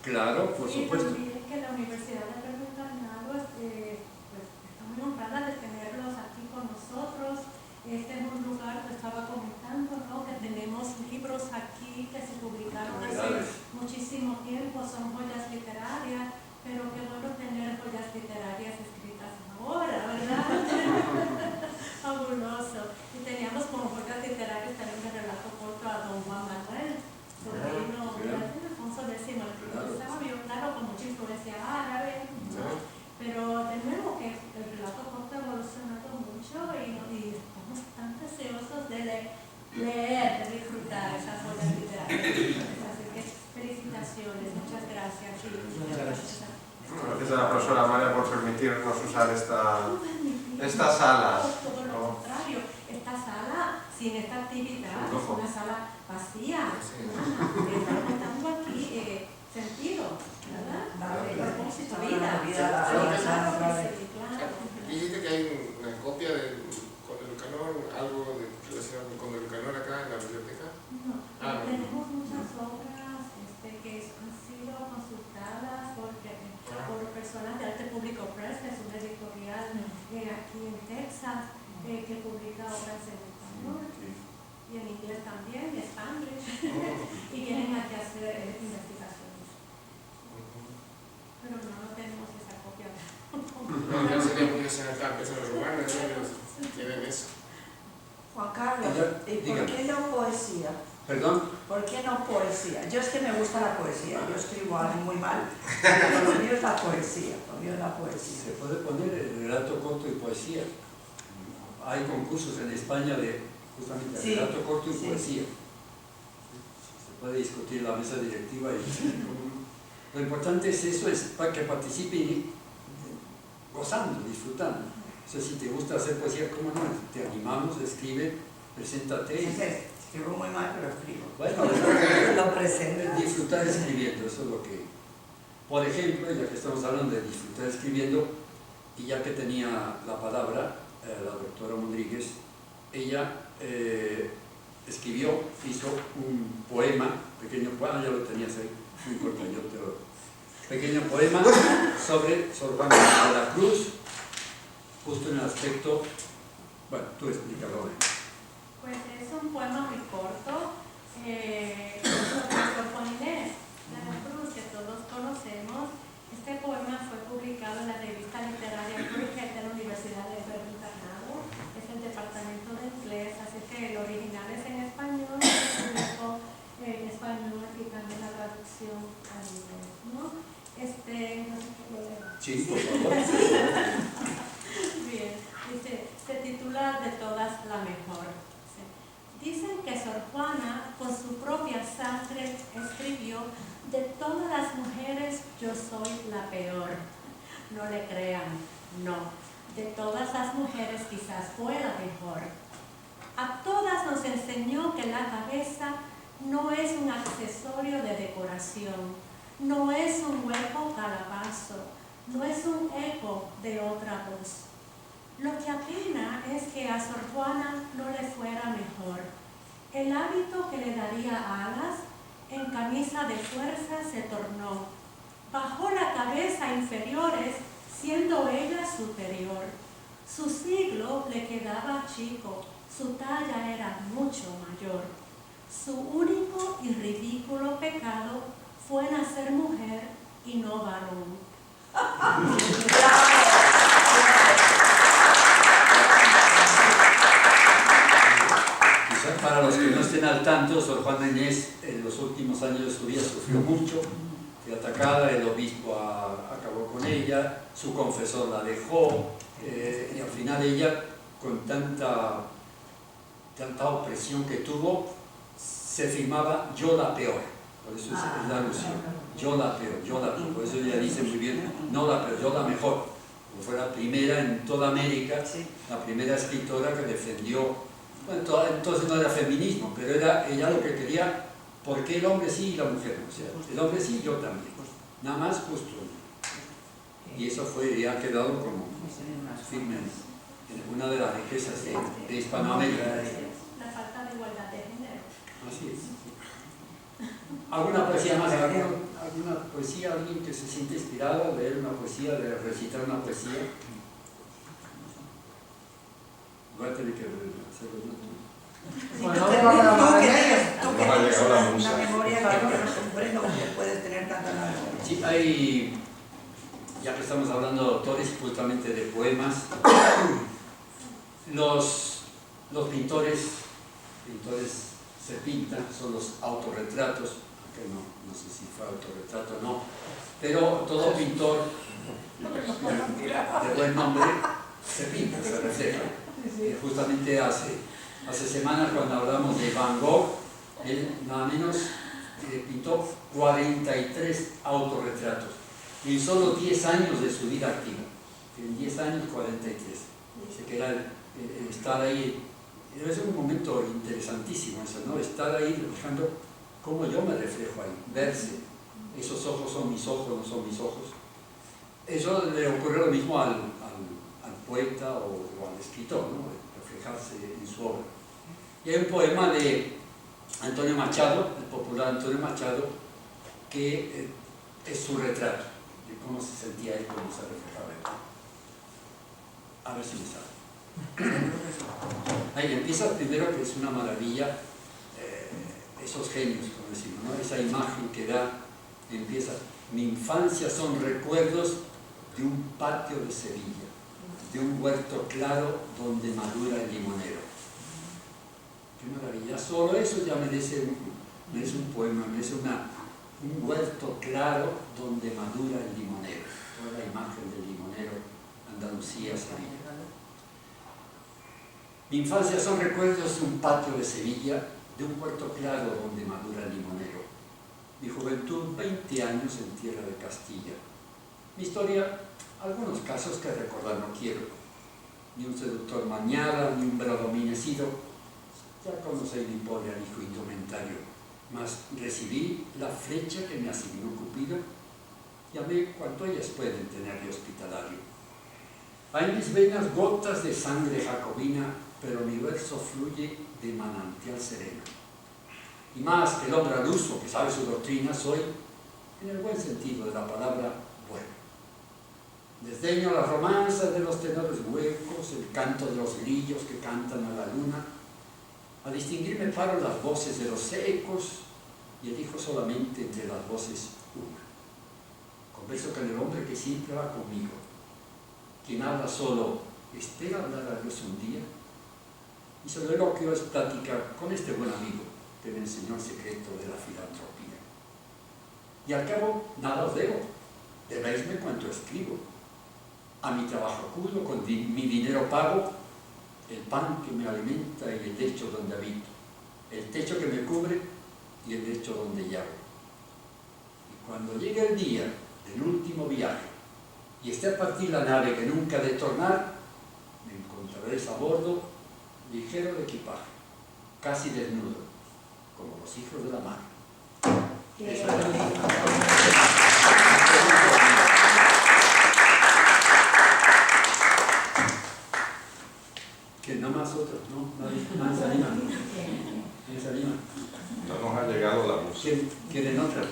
Claro, por Sí, supuesto. también que la Universidad de Pedro Carnados pues, está muy honrada de tenerlos aquí con nosotros. Este es un lugar que estaba comentando, ¿no?, que tenemos libros aquí que se publicaron hace muchísimo tiempo, son joyas literarias, pero qué bueno tener joyas literarias escritas ahora, ¿verdad? Fabuloso. Y teníamos como joyas literarias también el relato corto a don Juan Manuel, sobrino de Alfonso X el Sabio, claro, con mucha influencia árabe, ¿no? Pero de nuevo que el relato corto ha evolucionado mucho y estamos tan deseosos de leer, de disfrutar esas joyas literarias. Así que felicitaciones, muchas gracias. Muchas gracias. Gracias a la profesora María por permitirnos usar esta sala. Todo lo contrario, esta sala sin esta actividad es una sala vacía. Estamos aquí diversas que publica obras en español y en inglés también, y Spanglish, y vienen aquí a hacer investigaciones. Pero no tenemos esa copia. No sería muy desalentar personas humanas, ellos tienen eso. Juan Carlos, ¿y por qué no poesía? ¿Perdón? ¿Por qué no poesía? Yo es que me gusta la poesía, yo escribo algo muy mal, pero lo mío es la poesía, lo mío es la poesía. Se puede poner el relato corto y poesía. Hay concursos en España de justamente Sí, relato corto y sí. poesía. Se puede discutir la mesa directiva y lo importante es eso, es para que participen gozando, disfrutando. O sea, si te gusta hacer poesía, ¿cómo no? Te animamos, escribe, preséntate. Sí, escribo muy mal, pero escribo. Bueno, lo presento. Disfrutar escribiendo, eso es lo que... Por ejemplo, ya que estamos hablando de disfrutar escribiendo, y ya que tenía la palabra, la doctora Rodríguez, ella escribió, hizo un poema, pequeño poema, ya lo tenías ahí, no importa, yo te lo... Pequeño poema sobre Sor Juana de la Cruz, justo en el aspecto... Bueno, tú explícalo. Pues es un poema muy corto sobre Sor Juana Inés de la Cruz, que todos conocemos. Este poema fue publicado en la revista literaria Cricket de la Universidad de Berlín-Internado. Es el departamento de inglés, así que el original es en español, el publicó en español y también la traducción al inglés, ¿no? No sé qué lo leo. Sí, por favor. Bien, dice, se titula De todas la mejor. Dicen que Sor Juana, con su propia sangre, escribió: de todas las mujeres yo soy la peor. No le crean, no. De todas las mujeres quizás fue la mejor. A todas nos enseñó que la cabeza no es un accesorio de decoración, no es un hueco calabazo, no es un eco de otra voz. Lo que apena es que a Sor Juana no le fuera mejor. El hábito que le daría alas en camisa de fuerza se tornó. Bajó la cabeza a inferiores, siendo ella superior. Su siglo le quedaba chico, su talla era mucho mayor. Su único y ridículo pecado fue nacer mujer y no varón. Quizás para los que no estén al tanto, Sor Juana Inés en los últimos años de su vida sufrió mucho, fue atacada, el obispo acabó con ella, su confesor la dejó, y al final ella, con tanta opresión que tuvo, se firmaba yo la peor, por eso es la alusión, yo la peor, por eso ella dice muy bien, no la peor, yo la mejor, porque fue la primera en toda América, la primera escritora que defendió. Bueno, entonces no era feminismo, pero era ella lo que quería, ¿por qué el hombre sí y la mujer no? O sea, el hombre sí, yo también. Nada más justo. Y eso fue, ya ha quedado como firme en una de las riquezas de Hispanoamérica. La falta de igualdad de género. Así es. ¿Alguna poesía más? ¿Alguna poesía? ¿Alguien que se siente inspirado a leer una poesía, de recitar una poesía? Voy a tener que hacerlo yo. Bueno, tú que tienes una memoria que no nos comprendo cómo puedes tener tanta memoria. Sí, hay, ya que estamos hablando de autores, justamente de poemas, los pintores se pintan, son los autorretratos, aunque no sé si fue autorretrato o no, pero todo pintor de buen nombre se pinta, se refleja. Justamente hace semanas, cuando hablamos de Van Gogh, él nada menos pintó 43 autorretratos en solo 10 años de su vida activa. En 10 años, 43. Dice que era estar ahí, es un momento interesantísimo eso, ¿no? Estar ahí reflejando cómo yo me reflejo ahí, verse. Esos ojos son mis ojos, no son mis ojos. Eso le ocurre lo mismo al poeta o al escritor, ¿no? Reflejarse en su obra. Y hay un poema de Antonio Machado, el popular Antonio Machado, que es su retrato, de cómo se sentía él, cómo se reflejaba él. A ver si me sale. Ahí empieza primero, que es una maravilla, esos genios, como decimos, ¿no? Esa imagen que da, empieza: mi infancia son recuerdos de un patio de Sevilla, de un huerto claro donde madura el limonero. Qué maravilla, solo eso ya merece un poema, merece un huerto claro donde madura el limonero. Toda la imagen del limonero, Andalucía, Sevilla. Mi infancia son recuerdos de un patio de Sevilla, de un puerto claro donde madura el limonero. Mi juventud, 20 años en tierra de Castilla. Mi historia, algunos casos que recordar no quiero. Ni un seductor mañara, ni un bradomín he sido. Ya conocéis mi pobre hijo indumentario. Mas recibí la flecha que me asignó Cupido y amé cuanto ellas pueden tener de hospitalario. Hay en mis venas gotas de sangre jacobina, pero mi verso fluye de manantial sereno. Y más que el hombre al uso, que sabe su doctrina, soy, en el buen sentido de la palabra, bueno. Desdeño las romanzas de los tenores huecos, el canto de los grillos que cantan a la luna. A distinguirme paro las voces de los ecos y elijo solamente entre las voces una. Converso con el hombre que siempre va conmigo. Quien habla solo espera hablar a Dios un día. Y soliloquio es plática con este buen amigo que me enseñó el secreto de la filantropía. Y al cabo, nada os debo, debéisme cuanto escribo. A mi trabajo acudo, con mi dinero pago el pan que me alimenta y el lecho donde habito, el techo que me cubre y el lecho donde llamo. Y cuando llegue el día del último viaje y esté a partir la nave que nunca ha de tornar, me encontraréis a bordo, ligero de equipaje, casi desnudo, como los hijos de la mar. Eso es que nada más otros, ¿no? Nadie se anima. Nadie se anima. No nos ha llegado la música. ¿Quieren otra?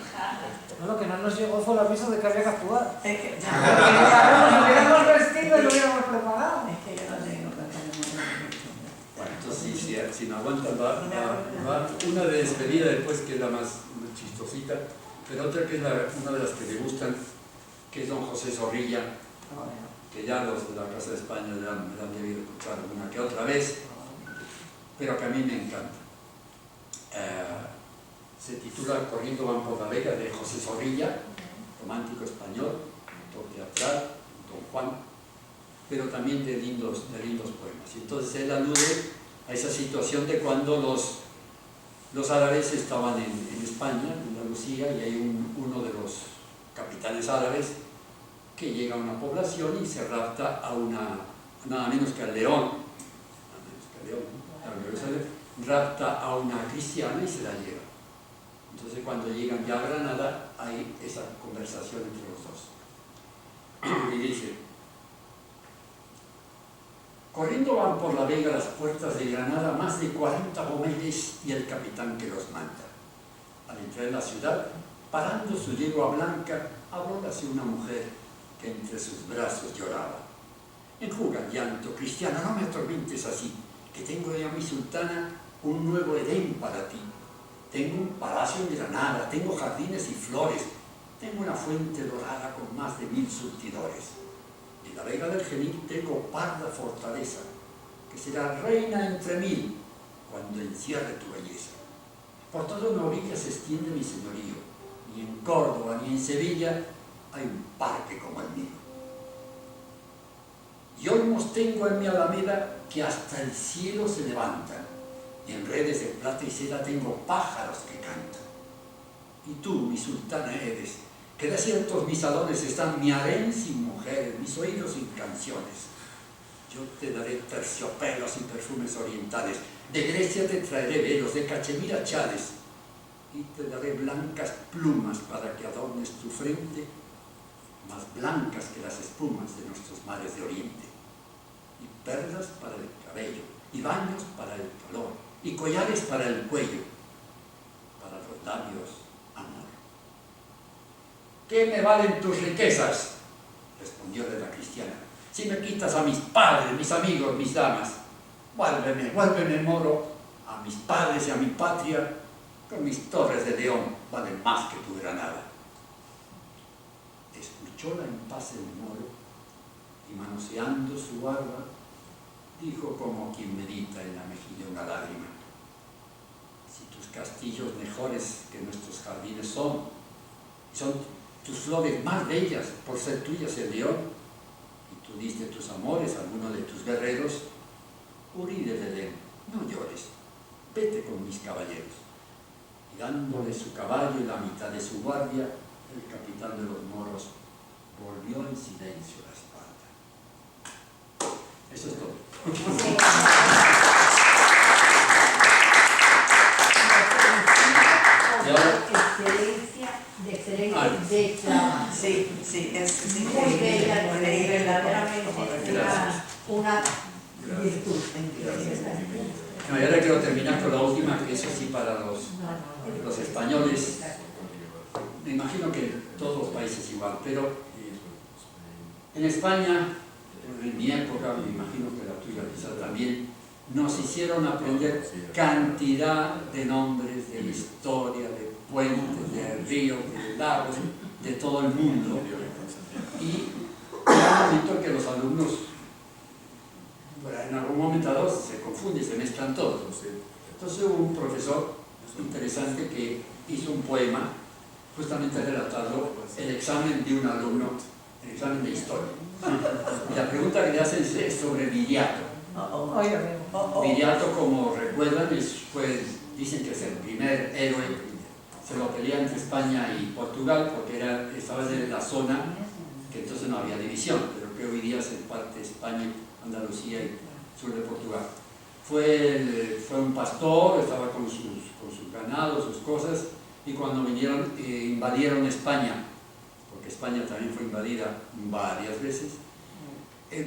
No, lo que no nos llegó fue el aviso de que había que actuar. Es que Porque nos hubiéramos vestido y lo hubiéramos preparado. es que yo no tengo que Bueno, entonces si me aguantan, va una de despedida después, que es la más chistosita, pero otra que es una de las que me gustan, que es don José Zorrilla, que ya los de la Casa de España me la han debido escuchar una que otra vez, pero que a mí me encanta. Se titula Corriendo van por la Vega, de José Zorrilla, romántico español, autor teatral, don Juan, pero también de lindos poemas. Y entonces él alude a esa situación de cuando los árabes estaban en España, en Andalucía, y hay uno de los capitanes árabes que llega a una población y se rapta a nada menos que al león, rapta a una cristiana y se la lleva. Entonces cuando llegan ya a Granada hay esa conversación entre los dos. Y dice: corriendo van por la Vega las puertas de Granada más de 40 gomeles y el capitán que los manda. Al entrar en la ciudad, parando su yegua blanca, hablóse una mujer que entre sus brazos lloraba. Enjuga el llanto, cristiana, no me atormentes así, que tengo ya mi sultana un nuevo Edén para ti. Tengo un palacio en Granada, tengo jardines y flores, tengo una fuente dorada con más de 1000 surtidores. En la Vega del Genil tengo parda fortaleza, que será reina entre 1000 cuando encierre tu belleza. Por toda una orilla se extiende mi señorío, ni en Córdoba ni en Sevilla hay un parque como el mío. Y olmos tengo en mi alameda que hasta el cielo se levantan, y en redes de plata y seda tengo pájaros que cantan. Y tú, mi sultana, eres, que desiertos mis salones están, mi harén sin mujeres, mis oídos sin canciones. Yo te daré terciopelos y perfumes orientales, de Grecia te traeré velos, de Cachemira chales, y te daré blancas plumas para que adornes tu frente, más blancas que las espumas de nuestros mares de oriente, y perlas para el cabello, y baños para el calor, y collares para el cuello, para los labios, amor. ¿Qué me valen tus riquezas?, respondióle la cristiana, si me quitas a mis padres, mis amigos, mis damas, vuélveme moro a mis padres y a mi patria, con mis torres de león valen más que tu granada. Escuchó la impasse del moro y manoseando su barba, dijo como quien medita en la mejilla una lágrima: si tus castillos mejores que nuestros jardines son tus flores más bellas por ser tuyas el león, y tú diste tus amores a alguno de tus guerreros, hurí de Belén, no llores, vete con mis caballeros. Y dándole su caballo y la mitad de su guardia, el capitán de los moros volvió en silencio la espalda. Eso es todo. Excelencia de clama. Sí, es Muy bella, verdaderamente una virtud. No, y ahora quiero terminar con la última, que eso sí para los españoles, me imagino que en todos los países igual, pero en España, en mi época, me imagino que la tuya quizá también, nos hicieron aprender cantidad de nombres de la historia, de puentes, de ríos, de lagos, de todo el mundo. Y llega un momento que los alumnos, en algún momento dado, se confunden, se mezclan todos. Entonces hubo un profesor interesante que hizo un poema justamente relatando el examen de un alumno, el examen de historia. Y la pregunta que le hacen es sobre Viriato. Viriato, como recuerdan, dicen que es el primer héroe, se lo pelea entre España y Portugal porque estaba en la zona que entonces no había división, pero que hoy día es en parte España, Andalucía y sur de Portugal. Fue un pastor, estaba con sus ganados, sus cosas, y cuando vinieron, invadieron España, porque España también fue invadida varias veces.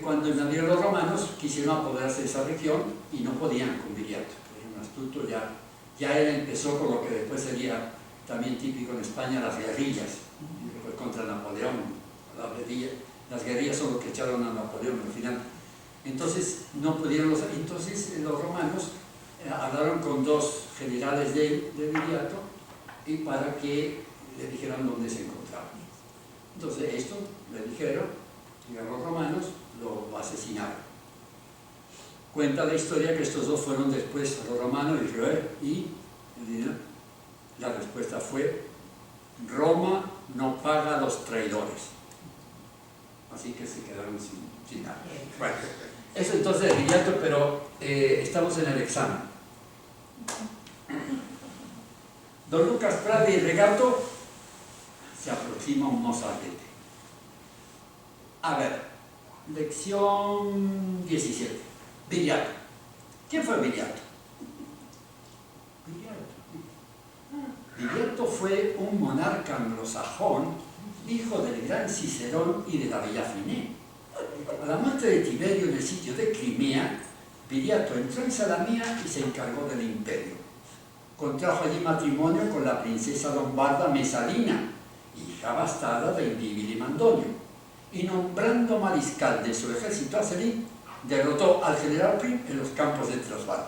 Cuando invadieron los romanos, quisieron apoderarse de esa región y no podían con Viriato. Era un astuto, ya él empezó con lo que después sería también típico en España, las guerrillas. Fue contra Napoleón. Las guerrillas son lo que echaron a Napoleón al final. Entonces no pudieron entonces los romanos hablaron con dos generales de Viriato y para que le dijeran dónde se encontraban. Entonces esto le dijeron, y a los romanos lo asesinaron. Cuenta la historia que estos dos fueron después a los romanos y la respuesta fue: Roma no paga a los traidores. Así que se quedaron sin nada. Bueno, eso entonces de Viriato, pero estamos en el examen. Don Lucas Prade y Regato se aproxima un mozalbete. A ver, lección 17. Viriato. ¿Quién fue Viriato? Viriato fue un monarca anglosajón, hijo del gran Cicerón y de la bella Finé. A la muerte de Tiberio en el sitio de Crimea, Viriato entró en Salamina y se encargó del imperio. Contrajo allí matrimonio con la princesa lombarda Mesalina, hija bastarda de Indíbil y Mandonio, y nombrando mariscal de su ejército a Selim, derrotó al general Prim en los campos de Transvaal.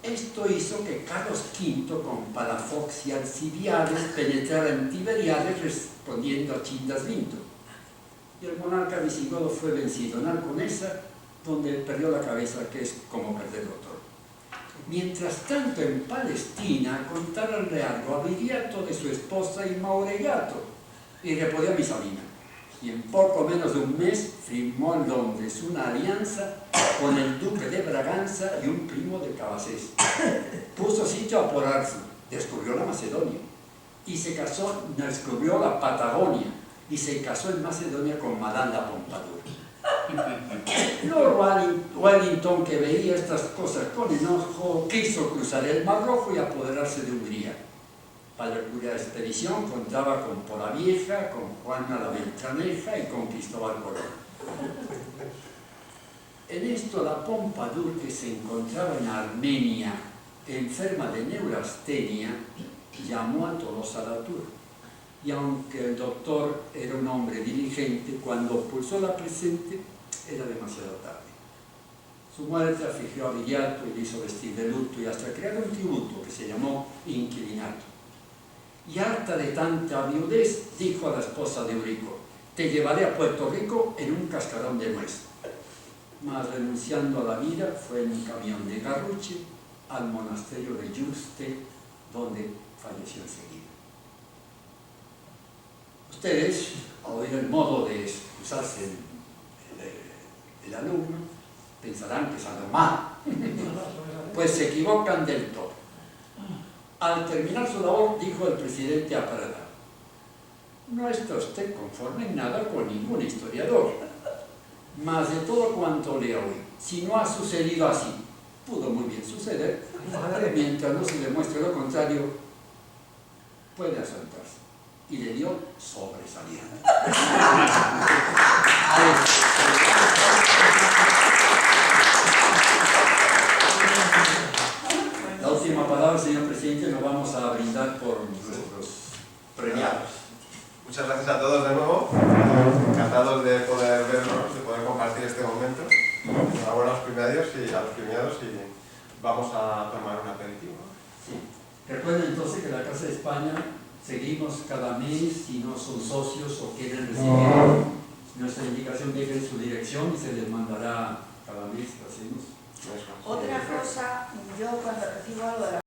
Esto hizo que Carlos V, con Palafox y Alcibiades, penetrara en Tiberiades respondiendo a Chindasvinto. Y el monarca visigodo fue vencido en Alconesa, donde perdió la cabeza, que es como perder el otro. Mientras tanto, en Palestina, contaron algo a Viriato de su esposa y Mauregato, y repudió a Mesalina. Y en poco menos de un mes firmó en Londres una alianza con el duque de Braganza y un primo de Cabacés. Puso sitio a Porazzo, descubrió la Macedonia, y se casó, descubrió la Patagonia, y se casó en Macedonia con Madame la Pompadour. Lord Wellington, que veía estas cosas con enojo, quiso cruzar el Mar Rojo y apoderarse de Hungría. Para cuya expedición contaba con Polavieja, con Juana la Beltraneja y con Cristóbal Colón. En esto la Pompadour, que se encontraba en Armenia, enferma de neurastenia, llamó a Tolosa la Tour y aunque el doctor era un hombre diligente, cuando pulsó la presente era demasiado tarde. Su muerte afligió a Viriato y le hizo vestir de luto y hasta crear un tributo que se llamó Inquilinato. Y harta de tanta viudez, dijo a la esposa de Eurico: te llevaré a Puerto Rico en un cascarón de nuez. Mas renunciando a la vida, fue en un camión de garruche al monasterio de Yuste, donde falleció enseguida. Ustedes, al oír el modo de excusarse el alumno, pensarán que es algo mal, pues se equivocan del todo. Al terminar su labor, dijo el presidente a Prada: no está usted conforme en nada con ningún historiador, mas de todo cuanto le oí, si no ha sucedido así, pudo muy bien suceder, mientras no se demuestre lo contrario, puede asentarse. Y le dio sobresaliente. La última palabra, señor presidente, nos vamos a brindar por nuestros premiados. Muchas gracias a todos de nuevo. Encantados de poder vernos, de poder compartir este momento. Enhorabuena a los premiados y vamos a tomar un aperitivo. Sí. Recuerden entonces que la Casa de España seguimos cada mes, si no son socios o quieren recibir nuestra indicación, dejen su dirección y se les mandará cada mes. Hacemos. Otra cosa, yo cuando recibo algo de la